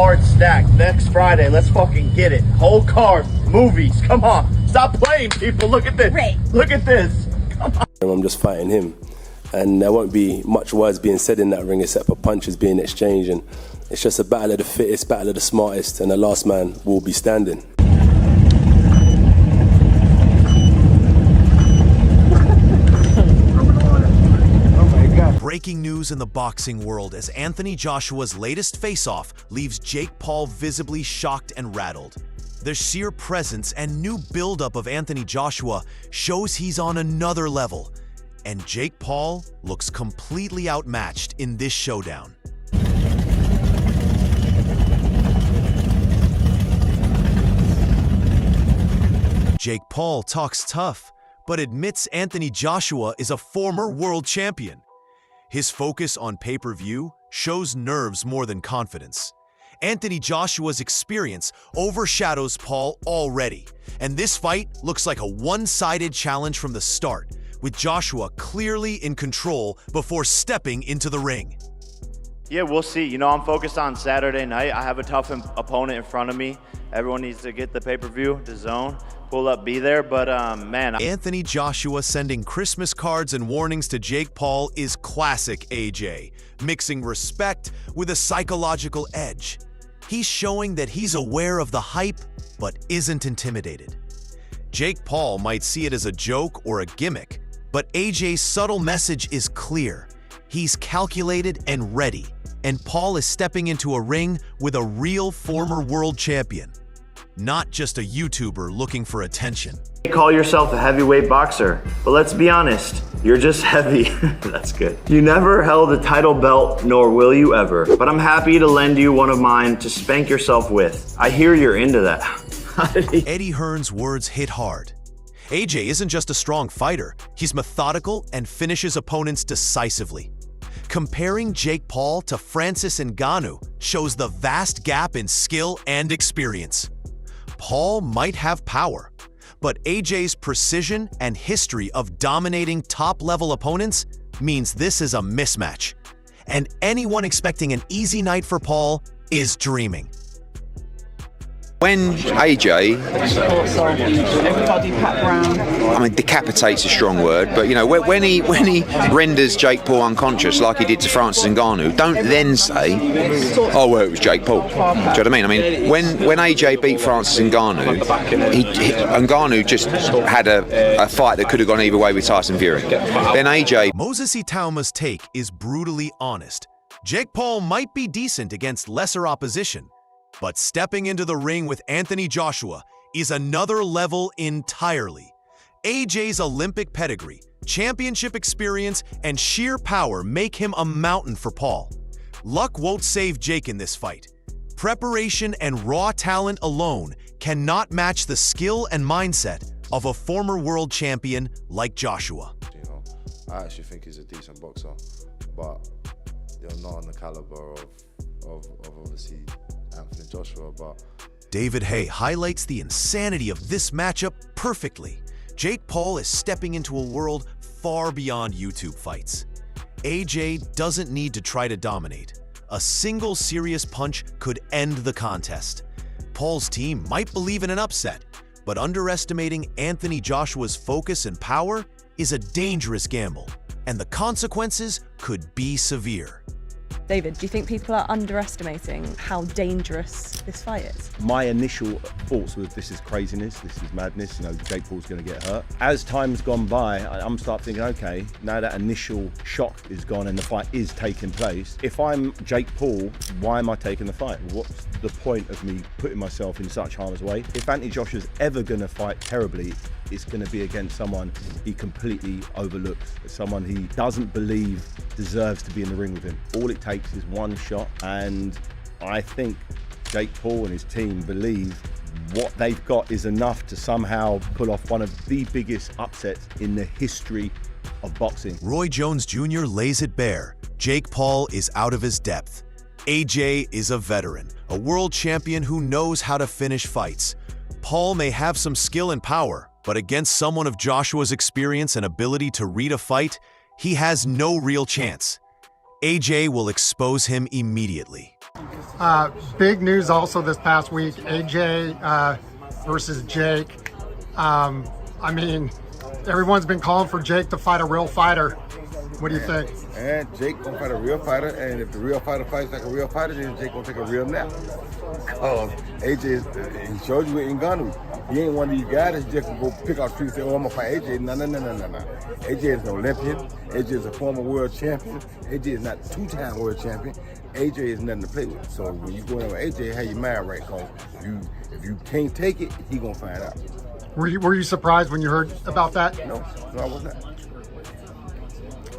card stacked. Next Friday, let's fucking get it. Whole card, movies, come on. Stop playing, people. Look at this. Right. Look at this. Come on. I'm just fighting him. And there won't be much words being said in that ring except for punches being exchanged. And it's just a battle of the fittest, battle of the smartest, and the last man will be standing. Breaking news in the boxing world as Anthony Joshua's latest face-off leaves Jake Paul visibly shocked and rattled. The sheer presence and new buildup of Anthony Joshua shows he's on another level, and Jake Paul looks completely outmatched in this showdown. Jake Paul talks tough, but admits Anthony Joshua is a former world champion. His focus on pay-per-view shows nerves more than confidence. Anthony Joshua's experience overshadows Paul already, and this fight looks like a one-sided challenge from the start, with Joshua clearly in control before stepping into the ring. Yeah, we'll see. You know, I'm focused on Saturday night. I have a tough opponent in front of me. Everyone needs to get the pay-per-view, the zone, pull up, be there. But, man. Anthony Joshua sending Christmas cards and warnings to Jake Paul is classic AJ, mixing respect with a psychological edge. He's showing that he's aware of the hype, but isn't intimidated. Jake Paul might see it as a joke or a gimmick, but AJ's subtle message is clear. He's calculated and ready, and Paul is stepping into a ring with a real former world champion, not just a YouTuber looking for attention. You call yourself a heavyweight boxer, but let's be honest, you're just heavy. That's good. You never held a title belt, nor will you ever, but I'm happy to lend you one of mine to spank yourself with. I hear you're into that. Eddie Hearn's words hit hard. AJ isn't just a strong fighter, he's methodical and finishes opponents decisively. Comparing Jake Paul to Francis Ngannou shows the vast gap in skill and experience. Paul might have power, but AJ's precision and history of dominating top-level opponents means this is a mismatch. And anyone expecting an easy night for Paul is dreaming. When AJ, I mean, decapitates a strong word, but you know, when he renders Jake Paul unconscious like he did to Francis Ngannou, don't then say, "Oh, well, it was Jake Paul." Do you know what I mean? I mean, when AJ beat Francis Ngannou, Ngannou just had a fight that could have gone either way with Tyson Fury. Then AJ. Moses Itauma's take is brutally honest. Jake Paul might be decent against lesser opposition, but stepping into the ring with Anthony Joshua is another level entirely. AJ's Olympic pedigree, championship experience, and sheer power make him a mountain for Paul. Luck won't save Jake in this fight. Preparation and raw talent alone cannot match the skill and mindset of a former world champion like Joshua. You know, I actually think he's a decent boxer, but they're not on the caliber of obviously Anthony Joshua, but David Hay highlights the insanity of this matchup perfectly. Jake Paul is stepping into a world far beyond YouTube fights. AJ doesn't need to try to dominate. A single serious punch could end the contest. Paul's team might believe in an upset, but underestimating Anthony Joshua's focus and power is a dangerous gamble, and the consequences could be severe. David, do you think people are underestimating how dangerous this fight is? My initial thoughts was this is craziness, this is madness, you know, Jake Paul's going to get hurt. As time's gone by, I'm start thinking, okay, now that initial shock is gone and the fight is taking place, if I'm Jake Paul, why am I taking the fight? What's the point of me putting myself in such harm's way? If Anthony Joshua's ever going to fight terribly, it's going to be against someone he completely overlooks, someone he doesn't believe deserves to be in the ring with him. All it takes is one shot, and I think Jake Paul and his team believe what they've got is enough to somehow pull off one of the biggest upsets in the history of boxing. Roy Jones Jr. lays it bare. Jake Paul is out of his depth. AJ is a veteran, a world champion who knows how to finish fights. Paul may have some skill and power, but against someone of Joshua's experience and ability to read a fight, he has no real chance. AJ will expose him immediately. Big news also this past week, AJ versus Jake. I mean, everyone's been calling for Jake to fight a real fighter. What do you think? And Jake gonna fight a real fighter, and if the real fighter fights like a real fighter, then Jake gonna take a real nap. AJ, he showed you with Ngannou. He ain't one of these guys that just go pick out streets and say, oh, I'm gonna fight AJ. No. AJ is an Olympian. AJ is a former world champion. AJ is not two-time world champion. AJ is nothing to play with. So when you go in with AJ, have your mind right, cause if you can't take it, he gonna find out. Were you surprised when you heard about that? No, I was not.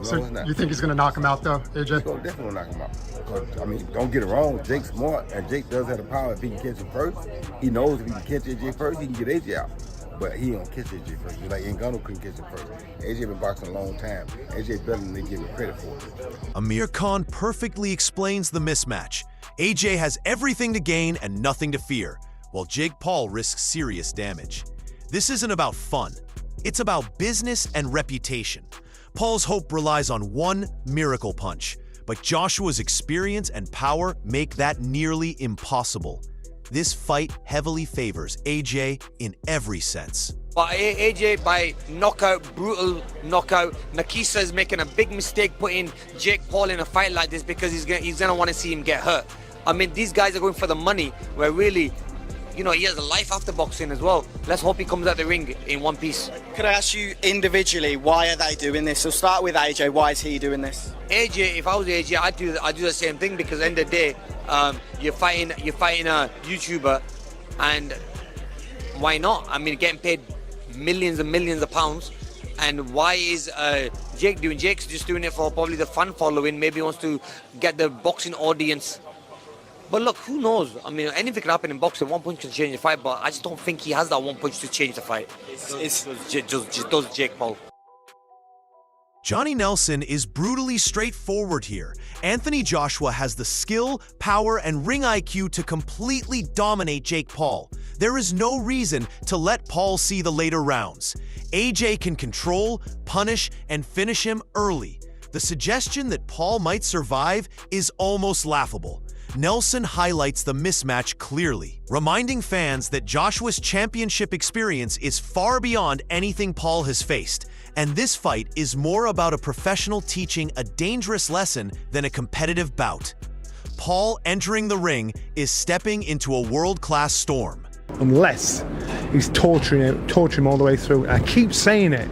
So you think he's going to knock him out, though, AJ? He's going to definitely knock him out. Because, I mean, don't get it wrong. Jake's smart, and Jake does have the power. If he can catch him first, he knows if he can catch AJ first, he can get AJ out. But he don't catch AJ first. Just like Ngannou couldn't catch him first. AJ been boxing a long time. AJ better than they give him credit for. Amir Khan perfectly explains the mismatch. AJ has everything to gain and nothing to fear, while Jake Paul risks serious damage. This isn't about fun. It's about business and reputation. Paul's hope relies on one miracle punch, but Joshua's experience and power make that nearly impossible. This fight heavily favors AJ in every sense. But AJ by knockout, brutal knockout. Nakisa is making a big mistake putting Jake Paul in a fight like this because he's gonna want to see him get hurt. I mean, these guys are going for the money, where really, you know, he has a life after boxing as well. Let's hope he comes out the ring in one piece. Could I ask you individually, why are they doing this? So start with AJ, why is he doing this? AJ, if I was AJ, I'd do the same thing, because at the end of the day, you're fighting a YouTuber, and why not? I mean, getting paid millions and millions of pounds. And why is Jake doing? Jake's just doing it for probably the fan following. Maybe he wants to get the boxing audience. But look, who knows? I mean, anything can happen in boxing. One punch can change the fight, but I just don't think he has that one punch to change the fight. It's just does Jake Paul. Johnny Nelson is brutally straightforward here. Anthony Joshua has the skill, power, and ring IQ to completely dominate Jake Paul. There is no reason to let Paul see the later rounds. AJ can control, punish, and finish him early. The suggestion that Paul might survive is almost laughable. Nelson highlights the mismatch clearly, reminding fans that Joshua's championship experience is far beyond anything Paul has faced, and this fight is more about a professional teaching a dangerous lesson than a competitive bout. Paul entering the ring is stepping into a world-class storm. Unless he's torturing him all the way through. I keep saying it.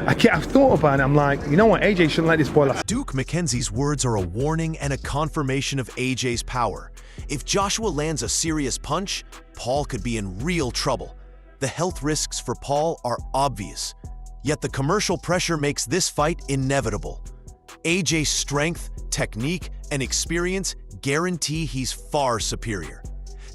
I've thought about it. I'm like, you know what? AJ shouldn't let this boy last. Duke McKenzie's words are a warning and a confirmation of AJ's power. If Joshua lands a serious punch, Paul could be in real trouble. The health risks for Paul are obvious, yet the commercial pressure makes this fight inevitable. AJ's strength, technique, and experience guarantee he's far superior.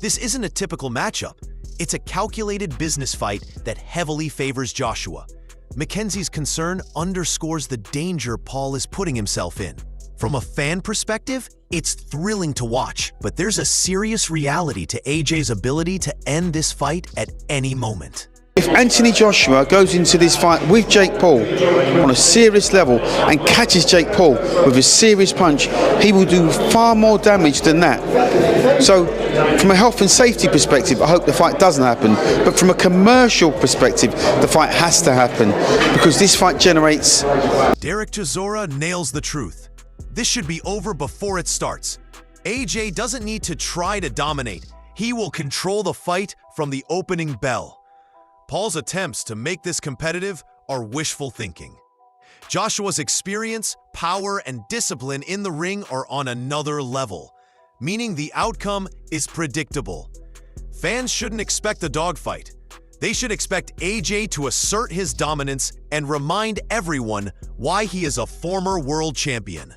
This isn't a typical matchup. It's a calculated business fight that heavily favors Joshua. McKenzie's concern underscores the danger Paul is putting himself in. From a fan perspective, it's thrilling to watch, but there's a serious reality to AJ's ability to end this fight at any moment. If Anthony Joshua goes into this fight with Jake Paul on a serious level and catches Jake Paul with a serious punch, he will do far more damage than that. So from a health and safety perspective, I hope the fight doesn't happen. But from a commercial perspective, the fight has to happen because this fight generates... Derek Chisora nails the truth. This should be over before it starts. AJ doesn't need to try to dominate. He will control the fight from the opening bell. Paul's attempts to make this competitive are wishful thinking. Joshua's experience, power, and discipline in the ring are on another level, meaning the outcome is predictable. Fans shouldn't expect a dogfight. They should expect AJ to assert his dominance and remind everyone why he is a former world champion.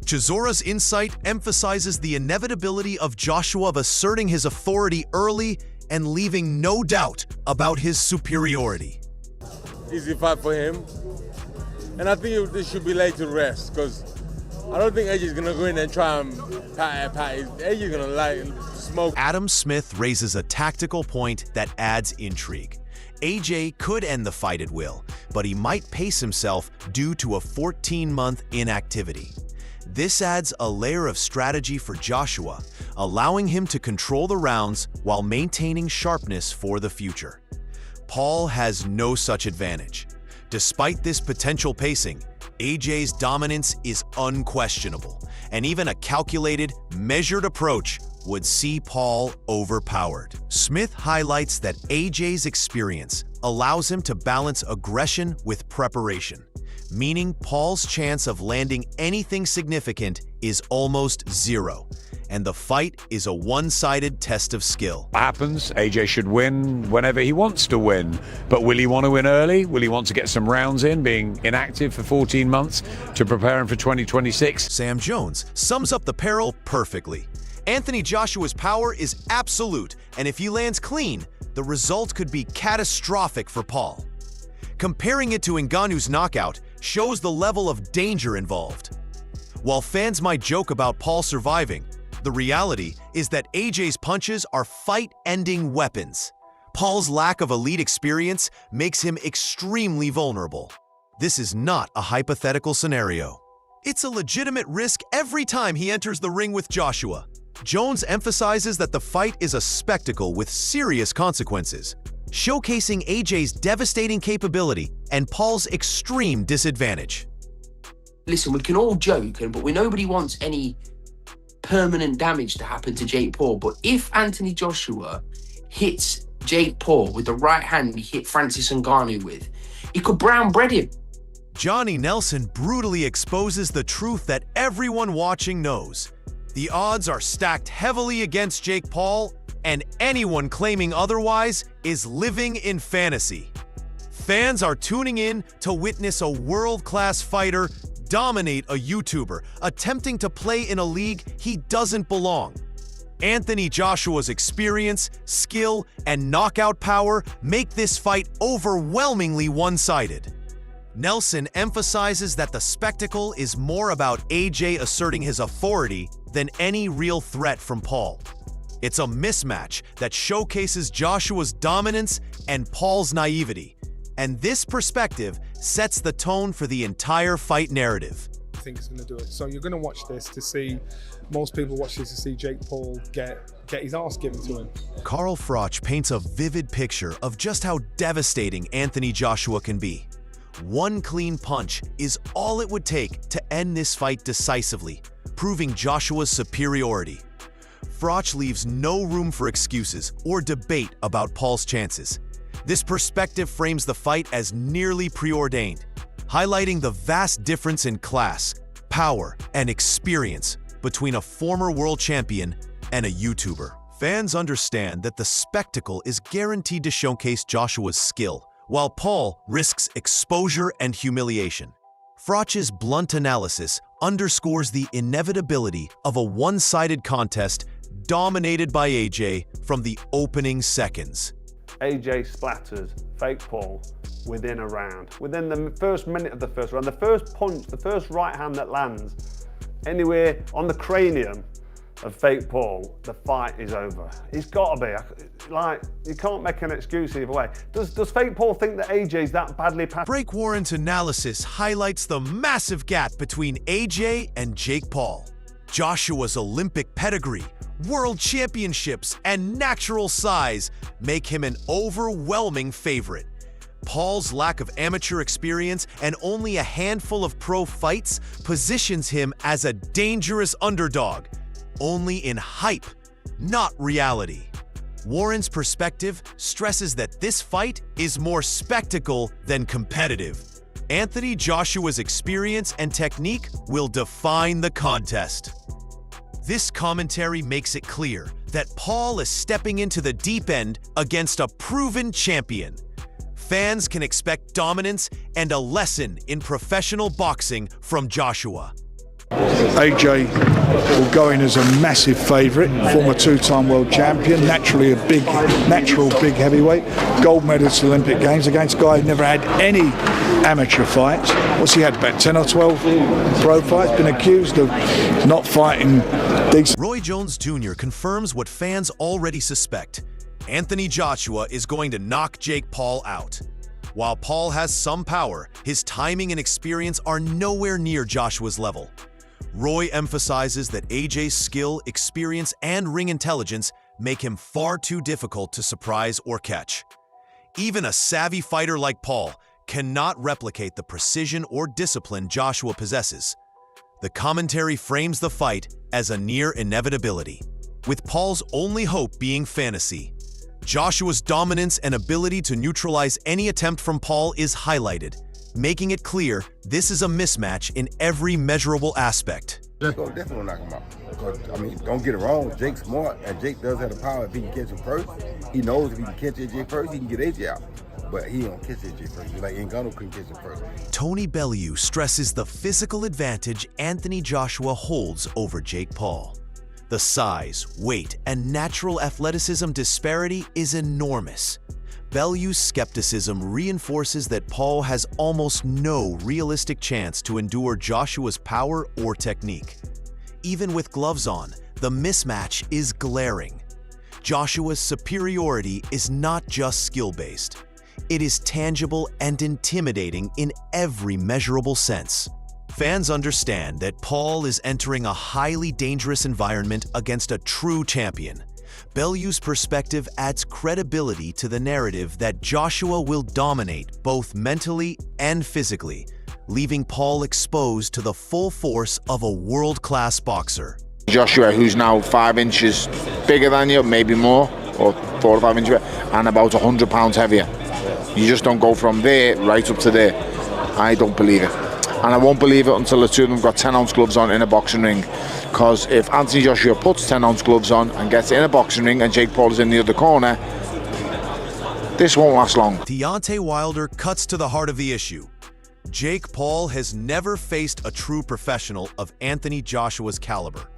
Chisora's insight emphasizes the inevitability of Joshua asserting his authority early and leaving no doubt about his superiority. Easy fight for him. And I think this should be laid to rest because I don't think AJ's going to go in and try and pat. AJ's going to smoke. Adam Smith raises a tactical point that adds intrigue. AJ could end the fight at will, but he might pace himself due to a 14-month inactivity. This adds a layer of strategy for Joshua, allowing him to control the rounds while maintaining sharpness for the future. Paul has no such advantage. Despite this potential pacing, AJ's dominance is unquestionable, and even a calculated, measured approach would see Paul overpowered. Smith highlights that AJ's experience allows him to balance aggression with preparation, meaning Paul's chance of landing anything significant is almost zero, and the fight is a one-sided test of skill. Happens, AJ should win whenever he wants to win, but will he want to win early? Will he want to get some rounds in, being inactive for 14 months to prepare him for 2026? Sam Jones sums up the peril perfectly. Anthony Joshua's power is absolute, and if he lands clean, the result could be catastrophic for Paul. Comparing it to Ngannou's knockout shows the level of danger involved. While fans might joke about Paul surviving, the reality is that AJ's punches are fight-ending weapons. Paul's lack of elite experience makes him extremely vulnerable. This is not a hypothetical scenario. It's a legitimate risk every time he enters the ring with Joshua. Jones emphasizes that the fight is a spectacle with serious consequences, showcasing AJ's devastating capability and Paul's extreme disadvantage. Listen, we can all joke, but nobody wants any permanent damage to happen to Jake Paul. But if Anthony Joshua hits Jake Paul with the right hand he hit Francis Ngannou with, he could brown bread him. Johnny Nelson brutally exposes the truth that everyone watching knows. The odds are stacked heavily against Jake Paul, and anyone claiming otherwise is living in fantasy. Fans are tuning in to witness a world-class fighter dominate a YouTuber, attempting to play in a league he doesn't belong. Anthony Joshua's experience, skill, and knockout power make this fight overwhelmingly one-sided. Nelson emphasizes that the spectacle is more about AJ asserting his authority than any real threat from Paul. It's a mismatch that showcases Joshua's dominance and Paul's naivety, and this perspective sets the tone for the entire fight narrative. I think he's going to do it. So you're going to watch this to see, most people watch this to see Jake Paul get his arse given to him. Carl Froch paints a vivid picture of just how devastating Anthony Joshua can be. One clean punch is all it would take to end this fight decisively, proving Joshua's superiority. Froch leaves no room for excuses or debate about Paul's chances. This perspective frames the fight as nearly preordained, highlighting the vast difference in class, power, and experience between a former world champion and a YouTuber. Fans understand that the spectacle is guaranteed to showcase Joshua's skill, while Paul risks exposure and humiliation. Froch's blunt analysis underscores the inevitability of a one-sided contest dominated by AJ from the opening seconds. AJ splatters fake Paul within a round. Within the first minute of the first round, the first punch, the first right hand that lands anywhere on the cranium of fake Paul, the fight is over. It's got to be. Like, you can't make an excuse either way. Does fake Paul think that AJ's that badly passed? Break Warren's analysis highlights the massive gap between AJ and Jake Paul. Joshua's Olympic pedigree, world championships, and natural size make him an overwhelming favorite. Paul's lack of amateur experience and only a handful of pro fights positions him as a dangerous underdog, only in hype, not reality. Warren's perspective stresses that this fight is more spectacle than competitive. Anthony Joshua's experience and technique will define the contest. This commentary makes it clear that Paul is stepping into the deep end against a proven champion. Fans can expect dominance and a lesson in professional boxing from Joshua. AJ will go in as a massive favourite, former two-time world champion, naturally a natural big heavyweight, gold medalist at Olympic Games against a guy who never had any amateur fights. What's he had, about 10 or 12 pro fights, been accused of not fighting decent. Roy Jones Jr. confirms what fans already suspect. Anthony Joshua is going to knock Jake Paul out. While Paul has some power, his timing and experience are nowhere near Joshua's level. Roy emphasizes that AJ's skill, experience, and ring intelligence make him far too difficult to surprise or catch. Even a savvy fighter like Paul cannot replicate the precision or discipline Joshua possesses. The commentary frames the fight as a near inevitability, with Paul's only hope being fantasy. Joshua's dominance and ability to neutralize any attempt from Paul is highlighted, making it clear this is a mismatch in every measurable aspect. Definitely knock him out. Because, I mean, don't get it wrong, Jake's smart, and Jake does have the power. If he can catch him first, he knows if he can catch AJ first, he can get AJ out. But he don't catch AJ first, just like Ngannou couldn't catch him first. Tony Bellew stresses the physical advantage Anthony Joshua holds over Jake Paul. The size, weight, and natural athleticism disparity is enormous. Bellew's skepticism reinforces that Paul has almost no realistic chance to endure Joshua's power or technique. Even with gloves on, the mismatch is glaring. Joshua's superiority is not just skill-based. It is tangible and intimidating in every measurable sense. Fans understand that Paul is entering a highly dangerous environment against a true champion. Bellew's perspective adds credibility to the narrative that Joshua will dominate both mentally and physically, leaving Paul exposed to the full force of a world-class boxer. Joshua, who's now 5 inches bigger than you, maybe more, or 4 or 5 inches, and about 100 pounds heavier. You just don't go from there right up to there. I don't believe it. And I won't believe it until the two of them got 10-ounce gloves on in a boxing ring. Because if Anthony Joshua puts 10-ounce gloves on and gets in a boxing ring and Jake Paul is in the other corner, this won't last long. Deontay Wilder cuts to the heart of the issue. Jake Paul has never faced a true professional of Anthony Joshua's caliber.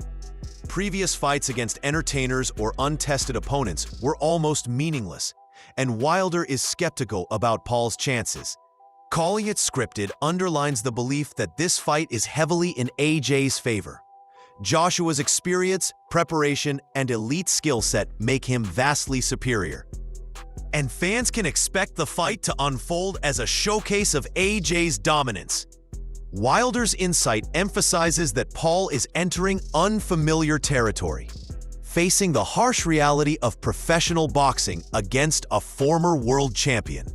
Previous fights against entertainers or untested opponents were almost meaningless, and Wilder is skeptical about Paul's chances. Calling it scripted underlines the belief that this fight is heavily in AJ's favor. Joshua's experience, preparation, and elite skill set make him vastly superior. And fans can expect the fight to unfold as a showcase of AJ's dominance. Wilder's insight emphasizes that Paul is entering unfamiliar territory, facing the harsh reality of professional boxing against a former world champion.